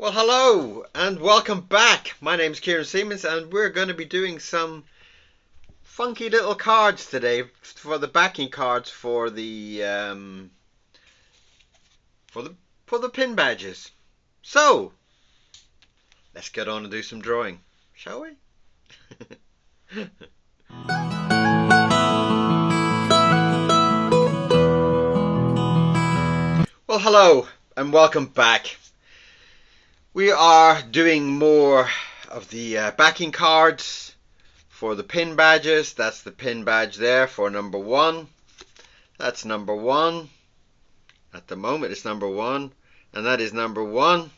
Well, hello and welcome back. My name's Kieran Siemens, and we're going to be doing some funky little cards today for the backing cards for for the the pin badges. So let's get on and do some drawing, shall we? Well, hello and welcome back. We are doing more of the backing cards for the pin badges. That's the pin badge there for number one. That's number one. At the moment it's number one, and that is number one.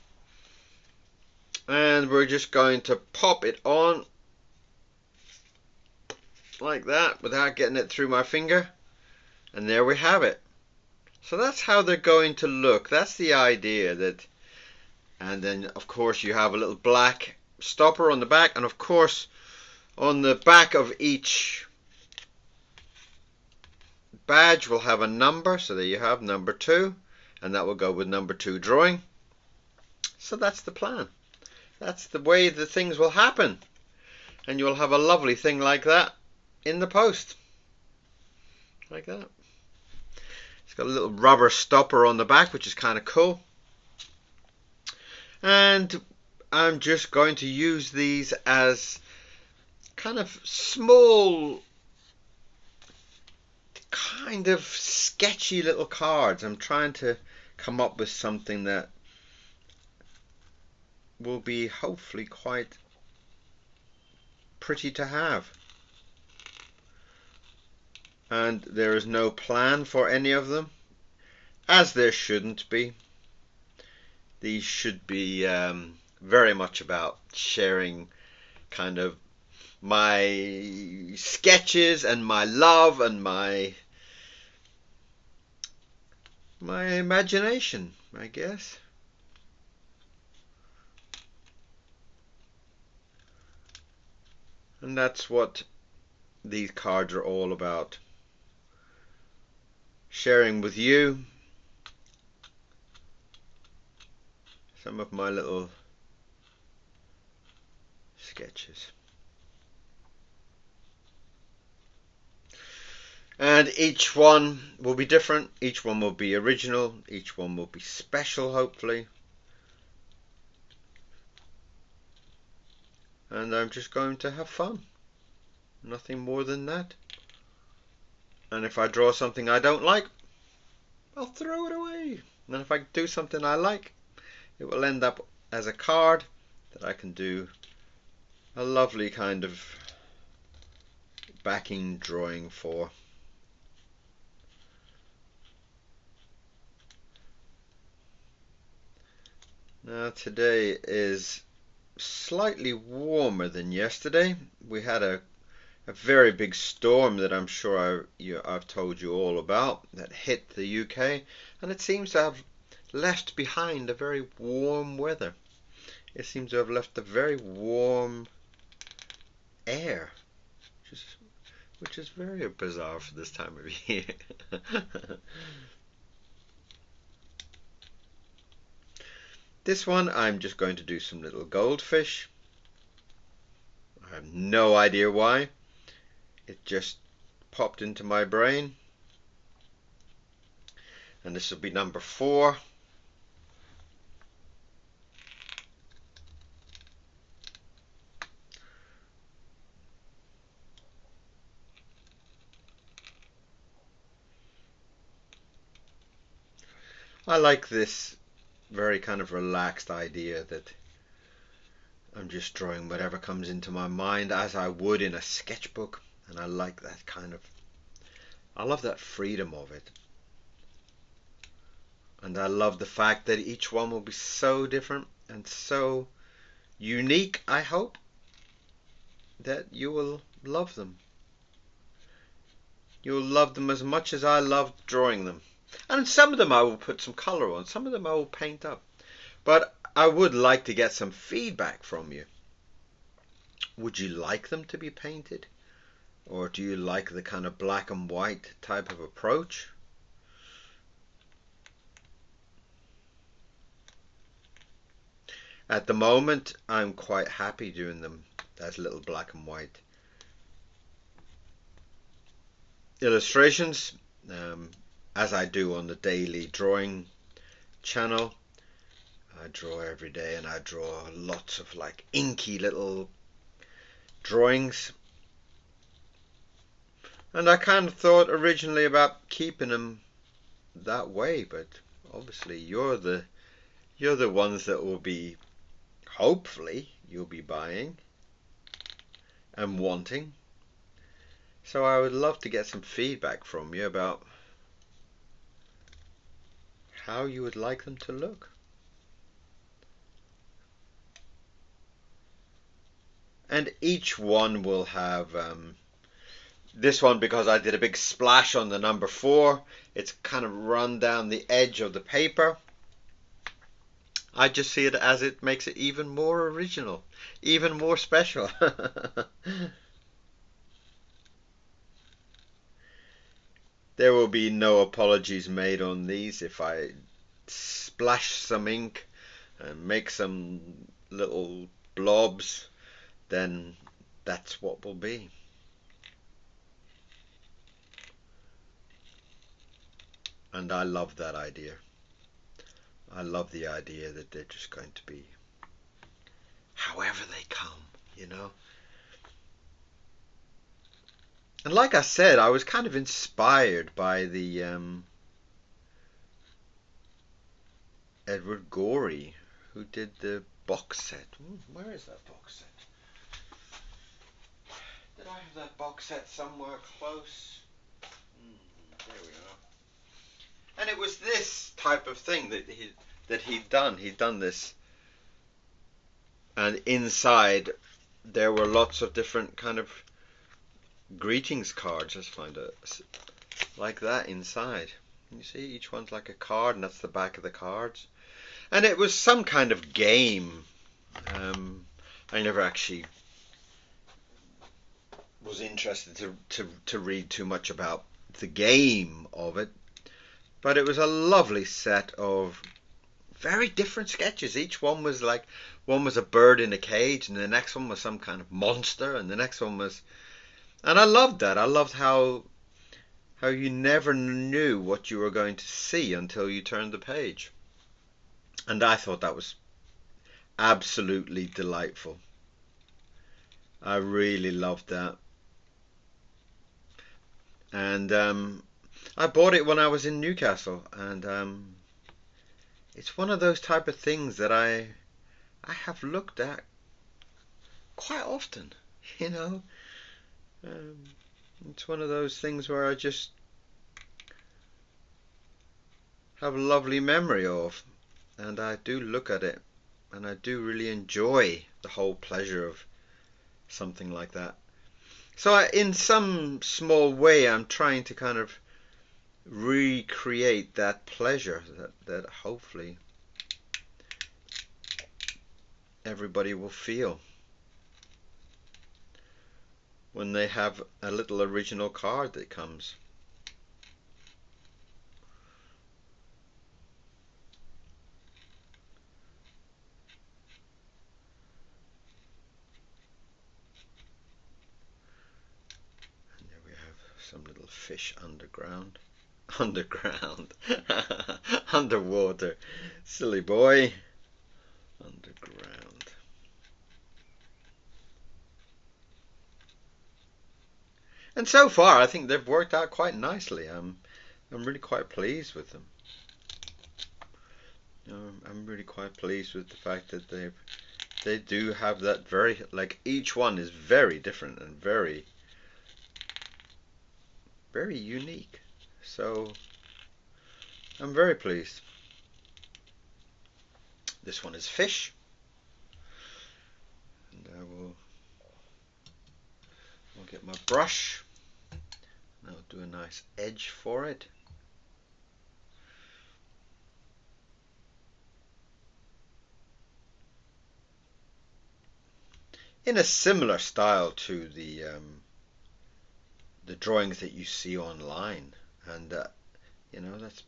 And we're just going to pop it on like that without getting it through my finger. And there we have it. So that's how they're going to look. That's the idea. And then of course you have a little black stopper on the back, and of course on the back of each badge will have a number. So there you have number 2, and that will go with number 2 drawing. So that's the plan. That's the way the things will happen, and you'll have a lovely thing like that in the post, like that. It's got a little rubber stopper on the back, which is kind of cool. And I'm just going to use these as kind of small, kind of sketchy little cards. I'm trying to come up with something that will be hopefully quite pretty to have. And there is no plan for any of them, as there shouldn't be. These should be very much about sharing kind of my sketches and my love and my imagination, I guess. And that's what these cards are all about. Sharing with you some of my little sketches. And each one will be different, each one will be original, each one will be special, hopefully. And I'm just going to have fun. Nothing more than that. And if I draw something I don't like, I'll throw it away. And if I do something I like, it will end up as a card that I can do a lovely kind of backing drawing for. Now today is slightly warmer than yesterday. We had a very big storm that I'm sure I've told you all about that hit the UK, and it seems to have left behind a very warm weather. It seems to have left a very warm air, which is very bizarre for this time of year. This one I'm just going to do some little goldfish. I have no idea why. It just popped into my brain. And this will be number 4. I like this very kind of relaxed idea that I'm just drawing whatever comes into my mind as I would in a sketchbook, and I like that kind of, I love that freedom of it. And I love the fact that each one will be so different and so unique. I hope that you will love them. You'll love them as much as I love drawing them. And some of them I will put some color on, some of them I will paint up. But I would like to get some feedback from you. Would you like them to be painted? Or do you like the kind of black and white type of approach? At the moment, I'm quite happy doing them as little black and white illustrations, um, as I do on the daily drawing channel. I draw every day, and I draw lots of like inky little drawings. And I kind of thought originally about keeping them that way, but obviously you're the ones that will be, hopefully you'll be buying and wanting. So I would love to get some feedback from you about how you would like them to look. And each one will have this one, because I did a big splash on the number 4, it's kind of run down the edge of the paper. I just see it as it makes it even more original, even more special. There will be no apologies made on these. If I splash some ink and make some little blobs, then that's what will be. And I love that idea. I love the idea that they're just going to be however they come, you know. And like I said, I was kind of inspired by the Edward Gorey, who did the box set. Where is that box set? Did I have that box set somewhere close? There we are. And it was this type of thing that he'd done. He'd done this, and inside there were lots of different kind of greetings cards. Let's find it like that inside. You see, each one's like a card, and that's the back of the cards. And it was some kind of game. I never actually was interested to read too much about the game of it, but it was a lovely set of very different sketches. Each one was like, one was a bird in a cage, and the next one was some kind of monster, and the next one was, and I loved that. I loved how you never knew what you were going to see until you turned the page. And I thought that was absolutely delightful. I really loved that. And I bought it when I was in Newcastle, and it's one of those type of things that I have looked at quite often, you know. Um, it's one of those things where I just have a lovely memory of, and I do look at it, and I do really enjoy the whole pleasure of something like that. So in some small way, I'm trying to kind of recreate that pleasure that hopefully everybody will feel when they have a little original card that comes. And there we have some little fish underground. Underground. Underwater. Silly boy. Underground. And so far, I think they've worked out quite nicely. I'm really quite pleased with them. I'm really quite pleased with the fact that they do have that very, like, each one is very different and very very unique. So I'm very pleased. This one is fish, and I'll get my brush and I'll do a nice edge for it. In a similar style to the drawings that you see online, and you know, that's,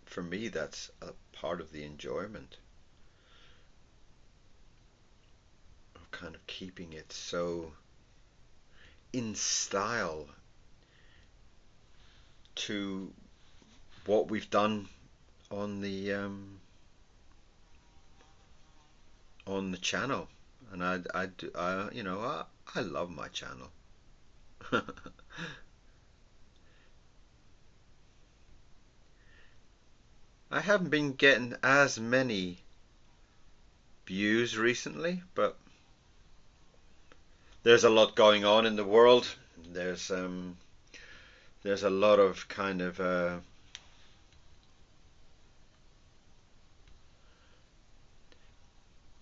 for me, that's a part of the enjoyment. kind of keeping it so in style to what we've done on the channel. And I love my channel. I haven't been getting as many views recently, but there's a lot going on in the world. There's a lot of kind of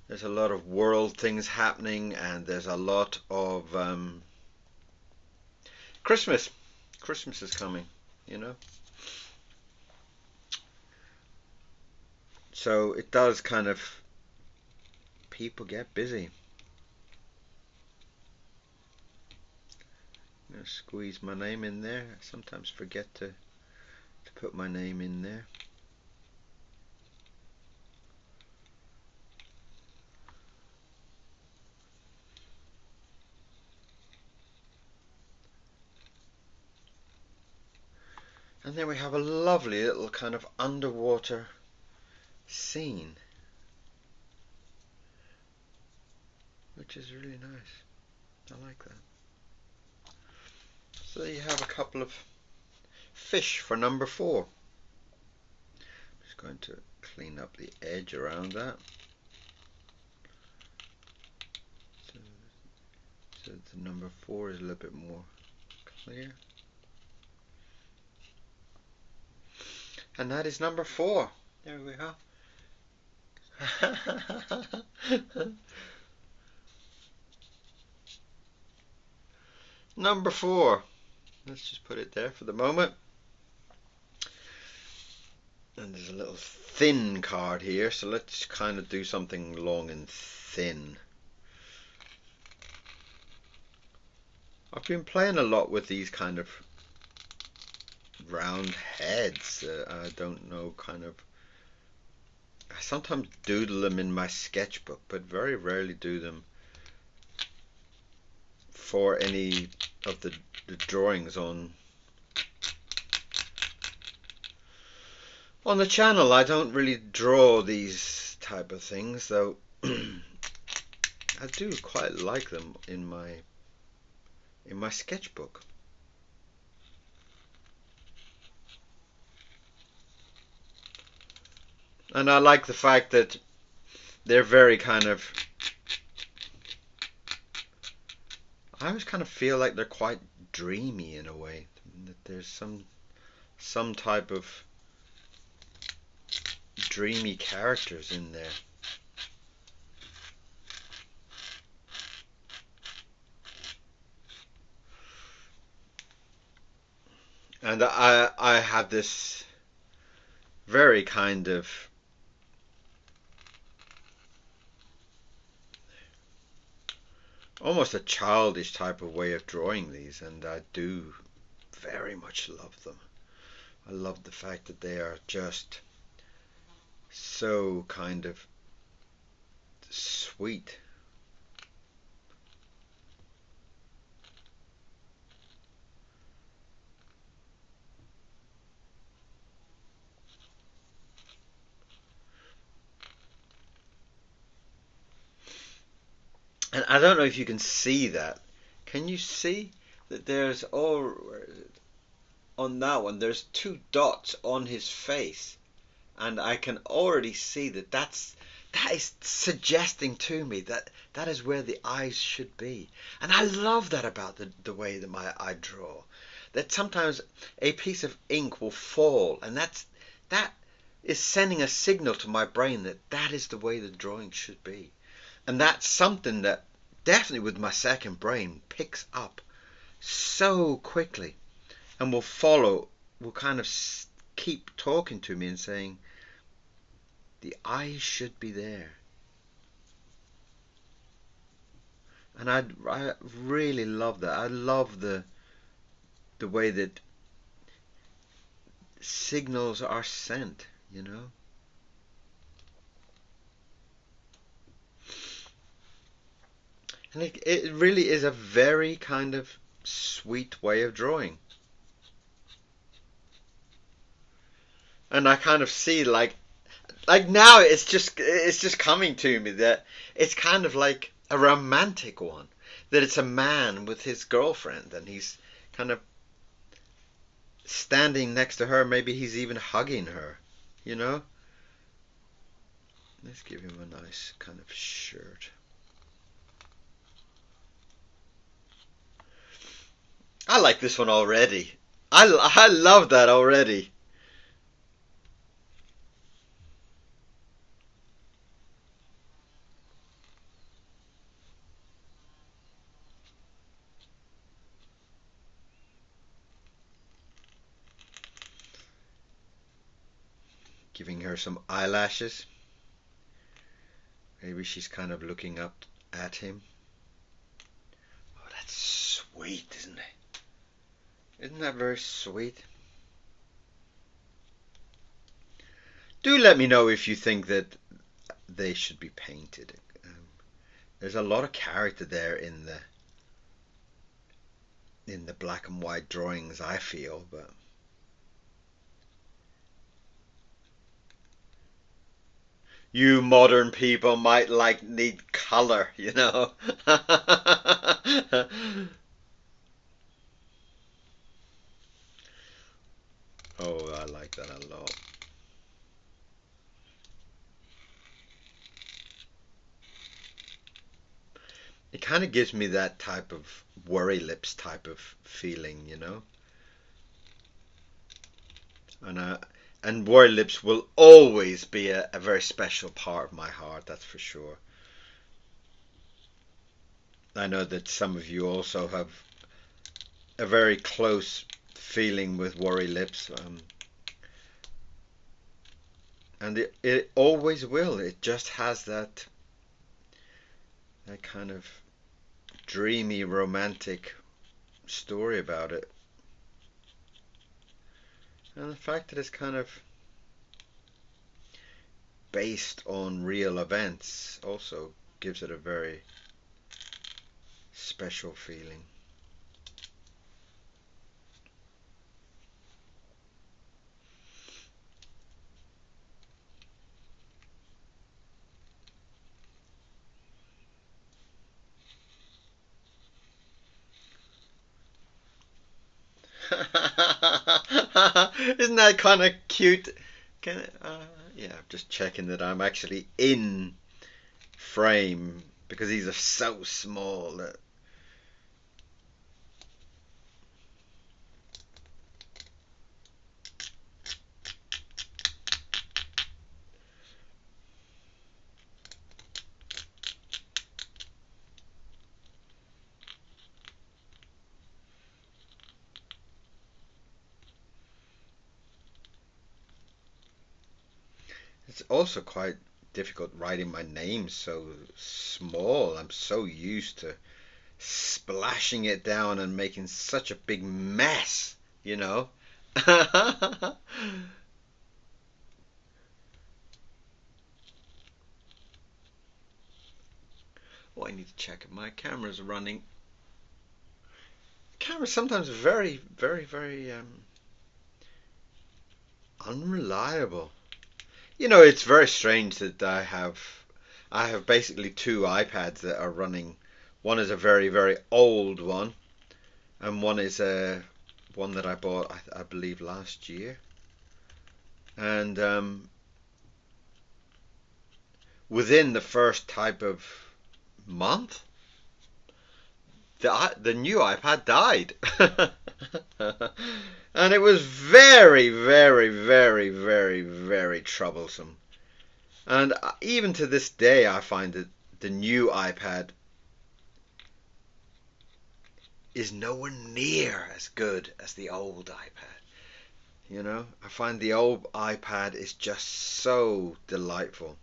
there's a lot of world things happening, and there's a lot of Christmas. Christmas is coming, you know. So it does kind of, people get busy. I'm gonna squeeze my name in there. I sometimes forget to put my name in there. And then we have a lovely little kind of underwater scene, which is really nice. I like that. So there you have a couple of fish for number 4. I'm just going to clean up the edge around that. So the number 4 is a little bit more clear. And that is number 4. There we go. Number 4. Let's just put it there for the moment. And there's a little thin card here, so let's kind of do something long and thin. I've been playing a lot with these kind of round heads. I don't know, kind of, I sometimes doodle them in my sketchbook, but very rarely do them for any of the drawings on the channel. I don't really draw these type of things, though. I do quite like them in my sketchbook. And I like the fact that they're very kind of, I always kind of feel like they're quite dreamy in a way, that there's some type of dreamy characters in there. And I have this very kind of almost a childish type of way of drawing these, and I do very much love them. I love the fact that they are just so kind of sweet. And I don't know if you can see that. Can you see that there's on that one, there's 2 dots on his face, and I can already see that is suggesting to me that that is where the eyes should be. And I love that about the way that I draw. That sometimes a piece of ink will fall, and that is sending a signal to my brain that that is the way the drawing should be. And that's something that definitely with my second brain picks up so quickly, and will kind of keep talking to me and saying, the eyes should be there. And I really love that. I love the way that signals are sent, you know. And it really is a very kind of sweet way of drawing. And I kind of see like now it's just coming to me that it's kind of like a romantic one. That it's a man with his girlfriend and he's kind of standing next to her, maybe he's even hugging her, you know? Let's give him a nice kind of shirt. I like this one already. I love that already. Giving her some eyelashes. Maybe she's kind of looking up at him. Oh, that's sweet, isn't it? Isn't that very sweet? Do let me know if you think that they should be painted. There's a lot of character there in the black and white drawings, I feel, but you modern people might like need color, you know. Oh, I like that a lot. It kind of gives me that type of worry lips type of feeling, you know. And worry lips will always be a very special part of my heart, that's for sure. I know that some of you also have a very close feeling with worry lips, and it always will. It just has that kind of dreamy, romantic story about it. And the fact that it's kind of based on real events also gives it a very special feeling. Isn't that kind of cute? Can yeah, I'm just checking that I'm actually in frame because these are so small that it's also quite difficult writing my name so small. I'm so used to splashing it down and making such a big mess, you know? Oh, I need to check if my camera's running. Camera's sometimes very, very, very unreliable. You know, it's very strange that I have basically two iPads that are running. One is a very, very old one, and one is a one that I bought, I believe, last year. And within the first type of month, the new iPad died. And it was very, very, very, very, very troublesome. And even to this day, I find that the new iPad is nowhere near as good as the old iPad. You know, I find the old iPad is just so delightful.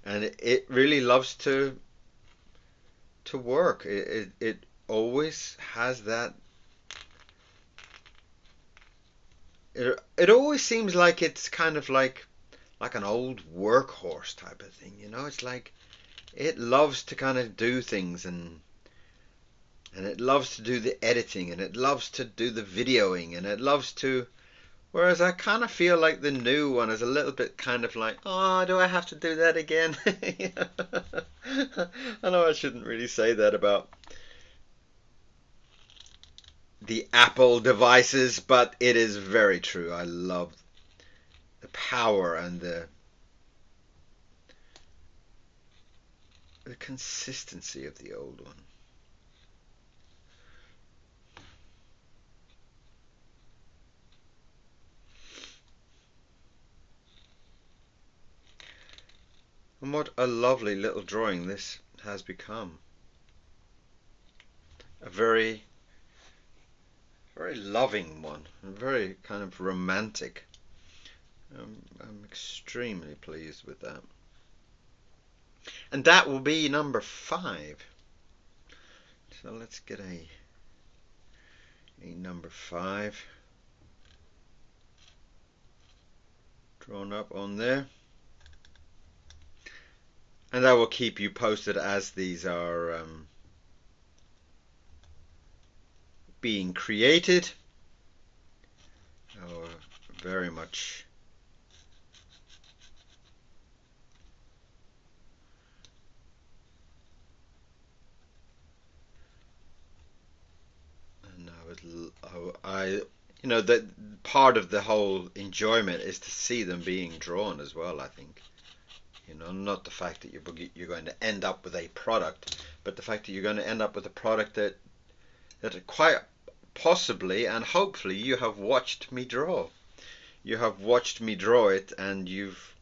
And it really loves to work. It always has that. It always seems like it's kind of like like an old workhorse type of thing, you know. It's like it loves to kind of do things, and it loves to do the editing, and it loves to do the videoing, and it loves to. Whereas I kind of feel like the new one is a little bit kind of like, oh, do I have to do that again? I know I shouldn't really say that about the Apple devices, but it is very true. I love the power and the consistency of the old one. And what a lovely little drawing this has become. A very, very loving one. A very kind of romantic. I'm extremely pleased with that. And that will be number 5. So let's get a number 5 drawn up on there. And I will keep you posted as these are being created. Oh, very much. And you know, that part of the whole enjoyment is to see them being drawn as well, I think. You know, not the fact that you're going to end up with a product, but the fact that you're going to end up with a product that quite possibly and hopefully you have watched me draw. You have watched me draw it, and you've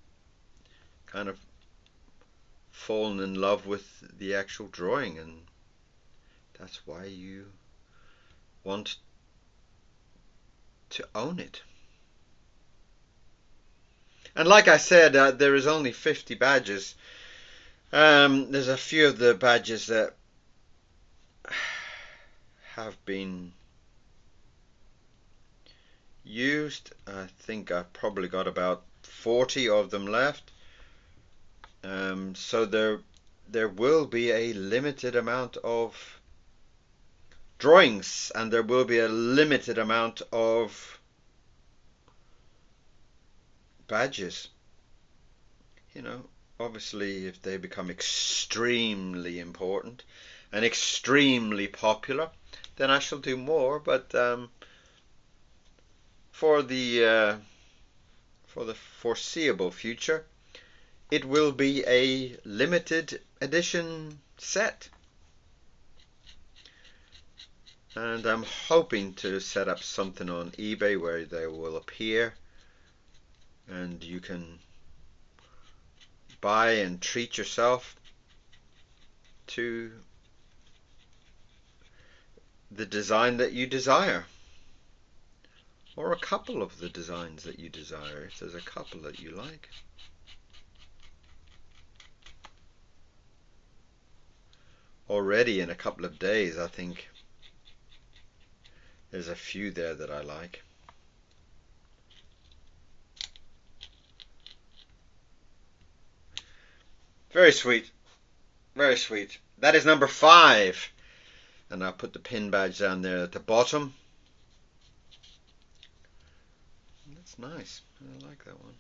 kind of fallen in love with the actual drawing, and that's why you want to own it. And like I said, there is only 50 badges. There's a few of the badges that have been used. I think I've probably got about 40 of them left. So there will be a limited amount of drawings, and there will be a limited amount of badges. You know, obviously if they become extremely important and extremely popular, then I shall do more, but for the foreseeable future, it will be a limited edition set. And I'm hoping to set up something on eBay where they will appear and you can buy and treat yourself to the design that you desire, or a couple of the designs that you desire, if there's a couple that you like. Already in a couple of days, I think there's a few there that I like. Very sweet. Very sweet. That is number 5. And I'll put the pin badge down there at the bottom. That's nice. I like that one.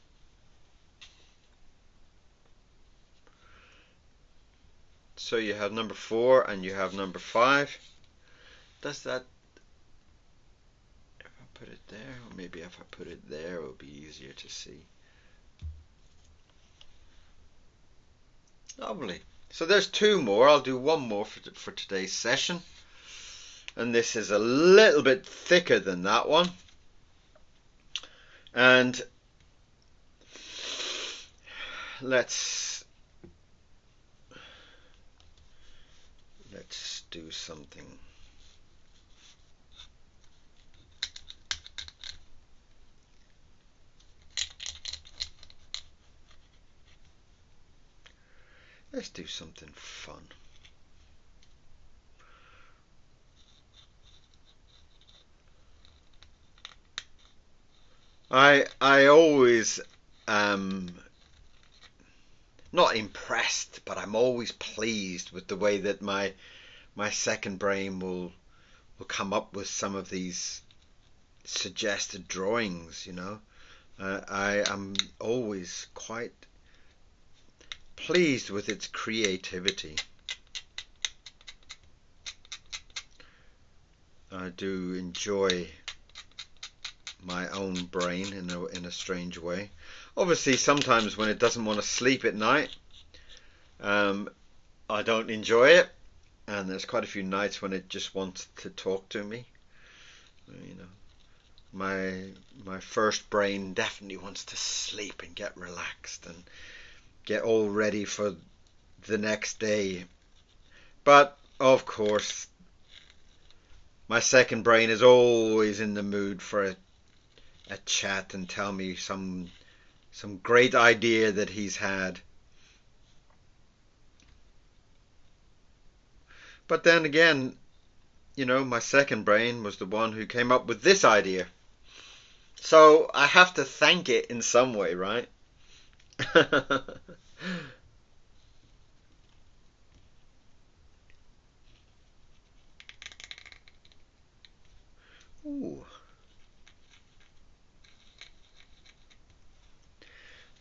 So you have number 4 and you have number 5. Does that, if I put it there, or maybe if I put it there, it will be easier to see. Lovely. So there's 2 more. I'll do 1 more for today's session. And this is a little bit thicker than that one. And let's do something. Let's do something fun. I always am not impressed, but I'm always pleased with the way that my second brain will come up with some of these suggested drawings. I am always quite pleased with its creativity. I do enjoy my own brain in a strange way. Obviously, sometimes when it doesn't want to sleep at night, I don't enjoy it, and there's quite a few nights when it just wants to talk to me. You know, my first brain definitely wants to sleep and get relaxed and get all ready for the next day. But of course, my second brain is always in the mood for a chat and tell me some great idea that he's had. But then again, my second brain was the one who came up with this idea. So I have to thank it in some way, right? Ooh,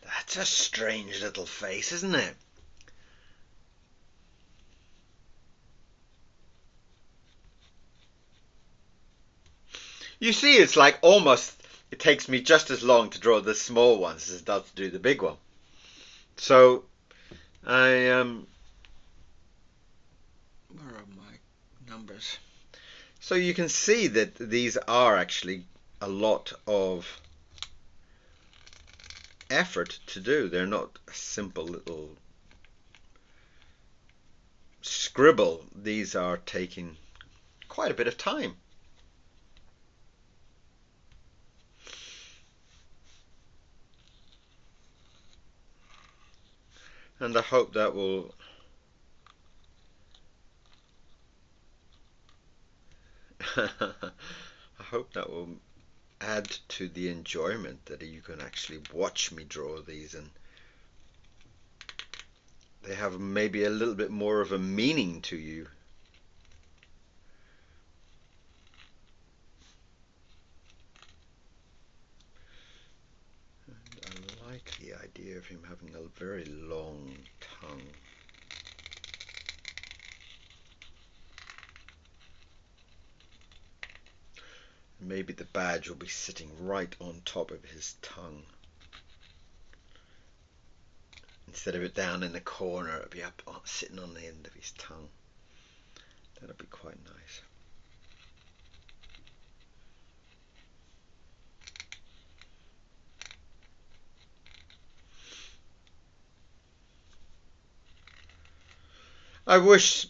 that's a strange little face, isn't it? You see, it's like almost it takes me just as long to draw the small ones as it does to do the big one. So I where are my numbers? So you can see that these are actually a lot of effort to do. They're not a simple little scribble. These are taking quite a bit of time. And I hope that will I hope that will add to the enjoyment that you can actually watch me draw these, and they have maybe a little bit more of a meaning to you. And I like the idea of him having a very long tongue. Maybe the badge will be sitting right on top of his tongue. Instead of it down in the corner, it'll be up sitting on the end of his tongue. That'll be quite nice. I wish,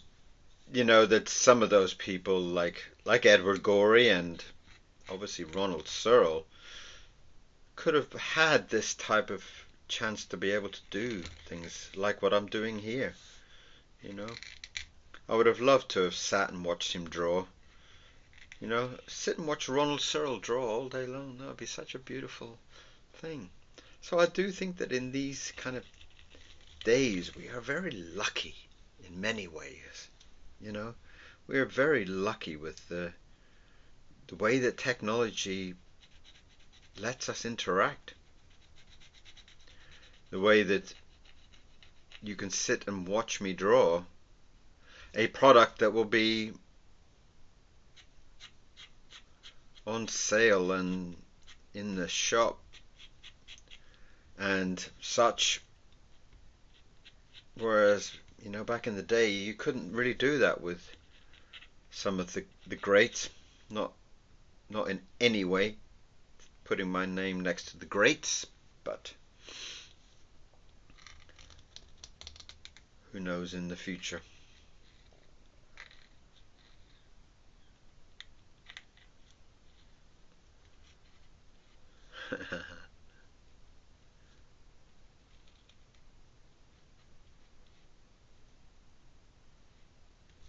that some of those people like Edward Gorey and obviously Ronald Searle could have had this type of chance to be able to do things like what I'm doing here. I would have loved to have sat and watched him draw. Sit and watch Ronald Searle draw all day long. That would be such a beautiful thing. So I do think that in these kind of days we are very lucky in many ways. We are very lucky with the way that technology lets us interact. The way that you can sit and watch me draw a product that will be on sale and in the shop and such. Whereas, back in the day, you couldn't really do that with some of the greats. Not in any way putting my name next to the greats, but who knows in the future.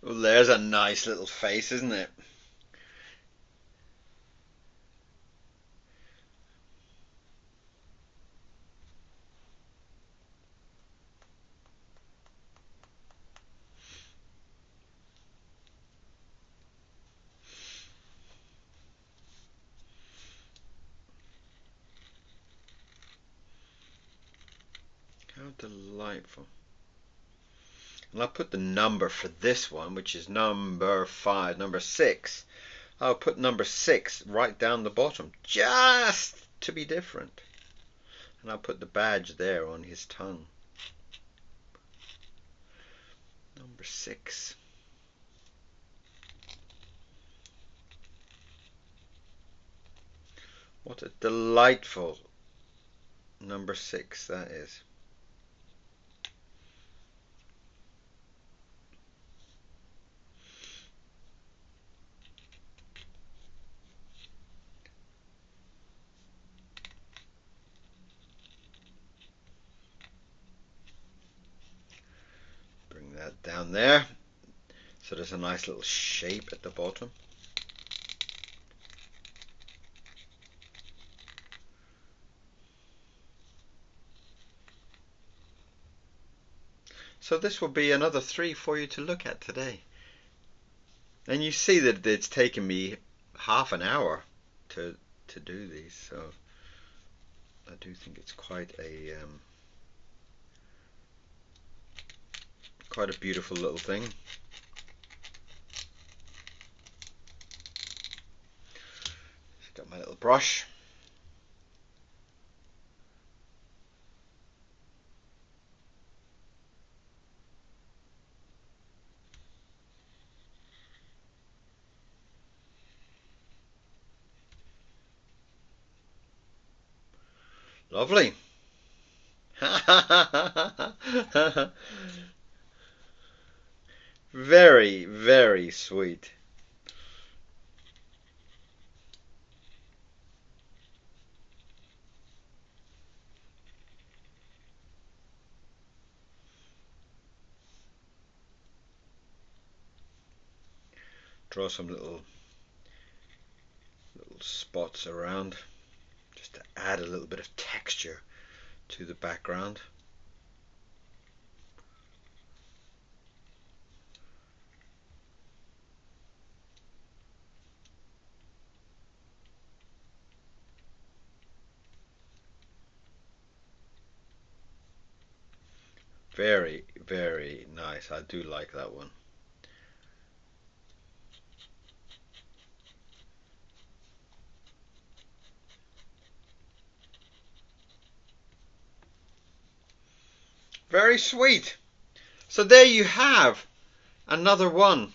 Well, there's a nice little face, isn't it? How delightful. And I'll put the number for this one, which is number 5, number 6. I'll put number 6 right down the bottom, just to be different. And I'll put the badge there on his tongue. Number 6. What a delightful number 6 that is. Bring that down there. So there's a nice little shape at the bottom. So this will be another 3 for you to look at today. And you see that it's taken me half an hour to do these, so I do think it's quite a beautiful little thing. Got my little brush. Lovely. Very, very sweet. Draw some little spots around, just to add a little bit of texture to the background. Very, very nice. I do like that one. Very sweet. So there you have another one.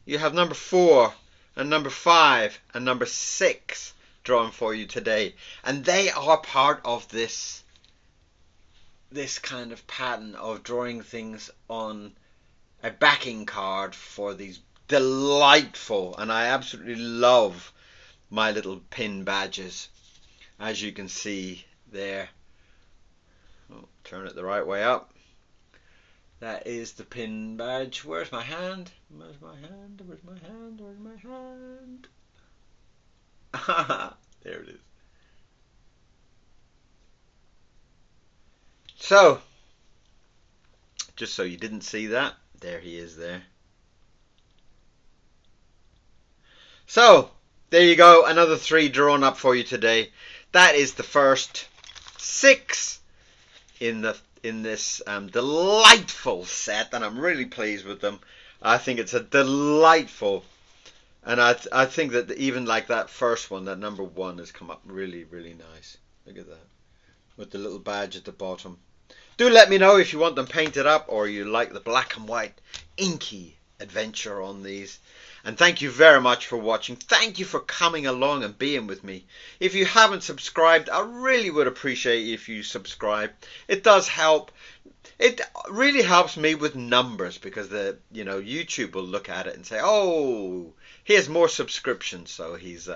You have number 4 and number 5 and number 6 drawn for you today, and they are part of this kind of pattern of drawing things on a backing card for these delightful, and I absolutely love my little pin badges, as you can see there. Oh, turn it the right way up. That is the pin badge. Where's my hand? Where's my hand? Where's my hand? Where's my hand? There it is. So, just so you didn't see that, there he is there. So, there you go, another 3 drawn up for you today. That is the first 6 in this delightful set, and I'm really pleased with them. I think it's a delightful, and I think that even like that first one, that number 1, has come up really, really nice. Look at that, with the little badge at the bottom. Do let me know if you want them painted up, or you like the black and white inky adventure on these. And thank you very much for watching. Thank you for coming along and being with me. If you haven't subscribed, I really would appreciate if you subscribe. It does help. It really helps me with numbers, because YouTube will look at it and say, oh, he has more subscriptions, so he's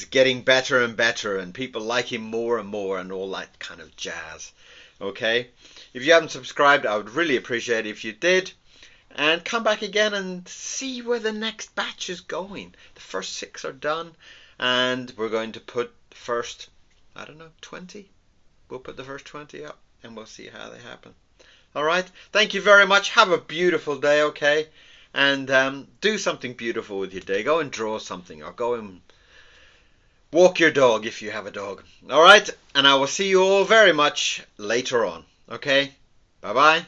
getting better and better, and people like him more and more, and all that kind of jazz. Okay, if you haven't subscribed, I would really appreciate it if you did. And come back again and see where the next batch is going. The first 6 are done, and we're going to put the first, 20. We'll put the first 20 up, and we'll see how they happen. Alright, thank you very much. Have a beautiful day, okay? And do something beautiful with your day. Go and draw something, or go and Walk your dog if you have a dog. All right, and I will see you all very much later on. Okay, bye bye.